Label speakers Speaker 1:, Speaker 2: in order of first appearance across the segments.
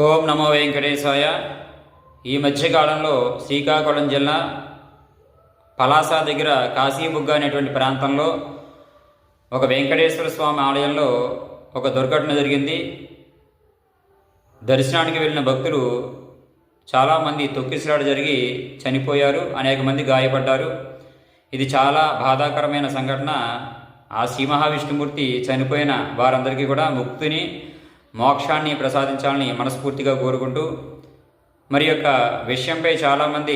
Speaker 1: ఓం నమో వెంకటేశాయ. ఈ మధ్యకాలంలో శ్రీకాకుళం జిల్లా పలాస దగ్గర కాశీబుగ్గ అనేటువంటి ప్రాంతంలో ఒక వెంకటేశ్వర స్వామి ఆలయంలో ఒక దుర్ఘటన జరిగింది. దర్శనానికి వెళ్ళిన భక్తులు చాలామంది తొక్కిసలాట జరిగి చనిపోయారు, అనేక మంది గాయపడ్డారు. ఇది చాలా బాధాకరమైన సంఘటన. ఆ శ్రీ మహావిష్ణుమూర్తి చనిపోయిన వారందరికీ కూడా ముక్తిని, మోక్షాన్ని ప్రసాదించాలని మనస్ఫూర్తిగా కోరుకుంటూ, మరి యొక్క విషయంపై చాలామంది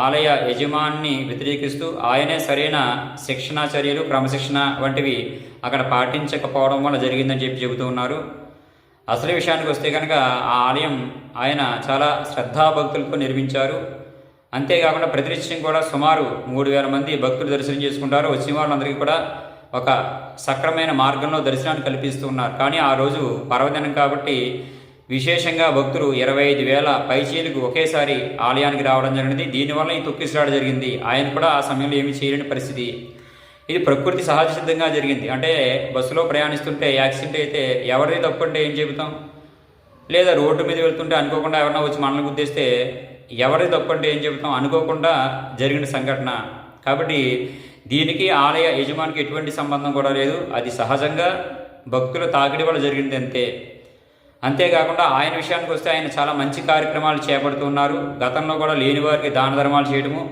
Speaker 1: ఆలయ యజమాని వ్యతిరేకిస్తూ ఆయనే సరైన శిక్షణా చర్యలు, క్రమశిక్షణ వంటివి అక్కడ పాటించకపోవడం వల్ల జరిగిందని చెబుతూ ఉన్నారు. అసలు విషయానికి వస్తే కనుక ఆ ఆలయం ఆయన చాలా శ్రద్ధాభక్తులతో నిర్మించారు. అంతేకాకుండా ప్రతినిత్యం కూడా సుమారు 3000 మంది భక్తులు దర్శనం చేసుకుంటారు. వచ్చిన వాళ్ళందరికీ కూడా ఒక సక్రమైన మార్గంలో దర్శనాన్ని కల్పిస్తూ ఉన్నారు. కానీ ఆ రోజు పర్వదినం కాబట్టి విశేషంగా భక్తులు 25,000 పైచీలకు ఒకేసారి ఆలయానికి రావడం జరిగింది. దీనివల్ల ఈ తొక్కిసలాట జరిగింది. ఆయన కూడా ఆ సమయంలో ఏమీ చేయలేని పరిస్థితి. ఇది ప్రకృతి సహజ సిద్ధంగా జరిగింది. అంటే బస్సులో ప్రయాణిస్తుంటే యాక్సిడెంట్ అయితే ఎవరిది తప్పు అంటే ఏం చెబుతాం? లేదా రోడ్డు మీద వెళ్తుంటే అనుకోకుండా ఎవరన్నా వచ్చి మనల్ని గుద్దేస్తే ఎవరిది తప్పు అంటే ఏం చెబుతాం? అనుకోకుండా జరిగిన సంఘటన కాబట్టి దీనికి ఆలయ యజమానికి ఎటువంటి సంబంధం కూడా లేదు. అది సహజంగా భక్తుల తాకిడి వల్ల జరిగింది అంతే. అంతేకాకుండా ఆయన విషయానికి వస్తే ఆయన చాలా మంచి కార్యక్రమాలు చేపడుతున్నారు. గతంలో కూడా లేని వారికి దాన ధర్మాలు చేయడము,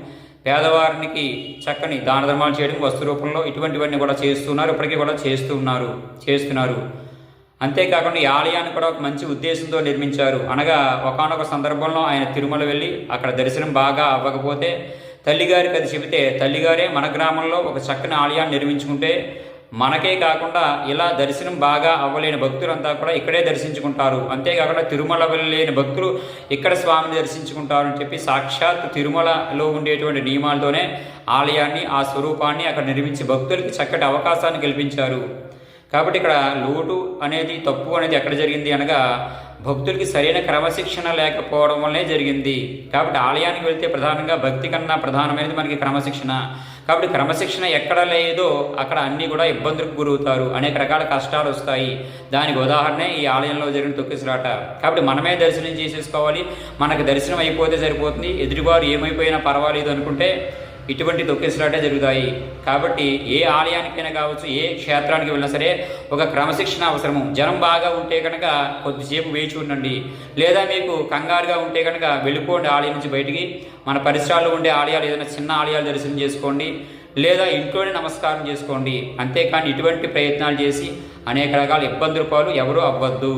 Speaker 1: పేదవారికి చక్కని దాన ధర్మాలు చేయడం, వస్తు రూపంలో ఇటువంటివన్నీ కూడా చేస్తున్నారు. ఇప్పటికీ కూడా చేస్తున్నారు. అంతేకాకుండా ఈ ఆలయాన్ని కూడా ఒక మంచి ఉద్దేశంతో నిర్మించారు. అనగా ఒకానొక సందర్భంలో ఆయన తిరుమల వెళ్ళి అక్కడ దర్శనం బాగా అవ్వకపోతే తల్లిగారికి అది చెబితే తల్లిగారే మన గ్రామంలో ఒక చక్కని ఆలయాన్ని నిర్మించుకుంటే మనకే కాకుండా ఇలా దర్శనం బాగా అవ్వలేని భక్తులంతా కూడా ఇక్కడే దర్శించుకుంటారు. అంతేకాకుండా తిరుమల వెళ్ళలేని భక్తులు ఇక్కడ స్వామిని దర్శించుకుంటారు అని చెప్పి సాక్షాత్ తిరుమలలో ఉండేటువంటి నియమాలతోనే ఆలయాన్ని, ఆ స్వరూపాన్ని అక్కడ నిర్మించి భక్తులకి చక్కటి అవకాశాన్ని కల్పించారు. కాబట్టి ఇక్కడ లోటు అనేది, తప్పు అనేది ఎక్కడ జరిగింది అనగా భక్తులకి సరైన క్రమశిక్షణ లేకపోవడం వల్లే జరిగింది. కాబట్టి ఆలయానికి వెళ్తే ప్రధానంగా భక్తి కన్నా ప్రధానమైనది మనకి క్రమశిక్షణ. కాబట్టి క్రమశిక్షణ ఎక్కడ లేదో అక్కడ అన్నీ కూడా ఇబ్బందులకు గురవుతారు, అనేక రకాల కష్టాలు వస్తాయి. దానికి ఉదాహరణే ఈ ఆలయంలో జరిగిన తొక్కిసలాట. కాబట్టి మనమే దర్శనం చేసేసుకోవాలి, మనకు దర్శనం అయిపోతే సరిపోతుంది, ఎదుటివారు ఏమైపోయినా పర్వాలేదు అనుకుంటే ఇటువంటి తొక్కిసలాటే జరుగుతాయి. కాబట్టి ఏ ఆలయానికైనా కావచ్చు, ఏ క్షేత్రానికి వెళ్ళినా సరే ఒక క్రమశిక్షణ అవసరము. జనం బాగా ఉంటే కనుక కొద్దిసేపు వేచి ఉండండి, లేదా మీకు కంగారుగా ఉంటే కనుక వెళ్ళిపోండి ఆలయం నుంచి బయటికి. మన పరిసరాల్లో ఉండే ఆలయాలు, ఏదైనా చిన్న ఆలయాలు దర్శనం చేసుకోండి, లేదా ఇంట్లోనే నమస్కారం చేసుకోండి. అంతేకాని ఇటువంటి ప్రయత్నాలు చేసి అనేక రకాల ఇబ్బందుల పాలు ఎవరూ అవ్వద్దు.